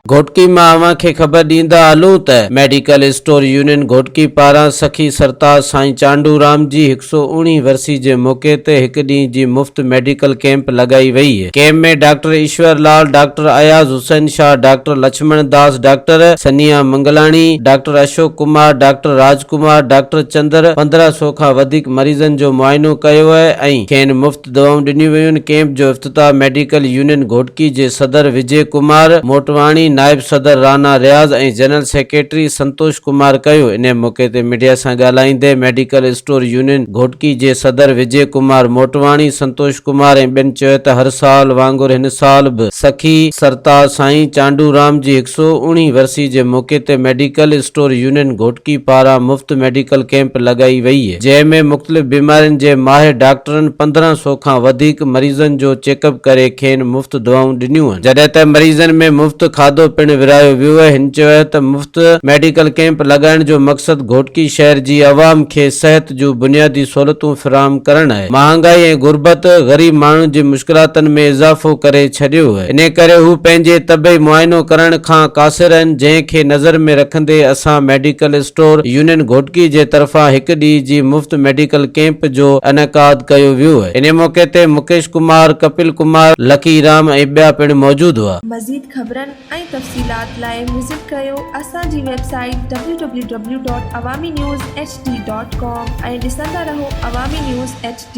घोटकी मां अवां खे ख़बर ॾींदा हलूं त मेडिकल स्टोर यूनियन घोटकी पारां सखी सरताज साईं चांडूराम जी 119 वरसी जे मौके ते हिक ॾींहं जी मुफ़्त मेडिकल कैंप लगाई वई है। कैंप में doctor Ishwar Lal, doctor Ayaz Hussain Shah, doctor Laxman Das, doctor सनिया मंगलाणी, डॉक्टर अशोक कुमार, डॉक्टर राजकुमार, डॉक्टर चंद्र 1500 खां वधीक मरीजन जो मुआयनो कयो है ऐं खेनि मुफ़्त दवाऊं ॾिनियूं वयूं। कैंप जो इफ्तिताह मेडिकल यूनियन घोटकी जे सदर विजय कुमार मोटवाणी, नायब सदर राना रियाज़ ऐं जनरल सेक्रेटरी संतोष कुमार कयो। इन मौके ते मीडिया सां ॻाल्हाईंदे मेडिकल स्टोर यूनियन घोटकी जे सदर विजय कुमार मोटवाणी, संतोष कुमार ऐं ॿियनि चयो त हर साल वांगुरु हिन साल बि सखी सरताज साईं चांडूराम जी 119 वरसी जे मौके ते मेडिकल स्टोर यूनियन घोटकी पारां मुफ़्त मेडिकल कैंप लगाई वई है, जंहिंमें मुख़्तलिफ़ बीमारियुनि जे माहिर डॉक्टरनि 1500 खां वधीक मरीजन जो चेकअप करे खेनि मुफ़्त दवाऊं ॾिनियूं आहिनि, जॾहिं त मरीजन में मुफ़्त खाधो पिणु विरायो वियो है। हिन चयो त मुफ़्त मेडिकल कैंप लगाइण जो मक़सद घोटकी शहर जी अवाम खे सेहत जूं बुनियादी सहूलियतूं फराहम करण आहे। महांगाई ऐं गुर्बत ग़रीब माण्हुनि जी मुश्किलातनि में इज़ाफ़ो करे छॾियो है। इन करे हू पंहिंजे तबी मुआइनो करण खां क़ासिर आहिनि, जंहिंखे नज़र में रखंदे असां मेडिकल स्टोर यूनियन घोटकी जे तरफ़ां हिक ॾींहं जी मुफ़्त मेडिकल कैंप जो इनेकाद कयो वियो है। इन मौके ते मुकेश कुमार, कपिल कुमार, लकी राम ऐं ॿिया पिणु मौजूद हुआ। मज़ीद ख़बरनि ऐं तफ़सीलात लाइ विज़िट कयो असांजी वेबसाइट www.awamiNewsHD.com ऐं ॾिसंदा रहो अवामी न्यूज़ HD।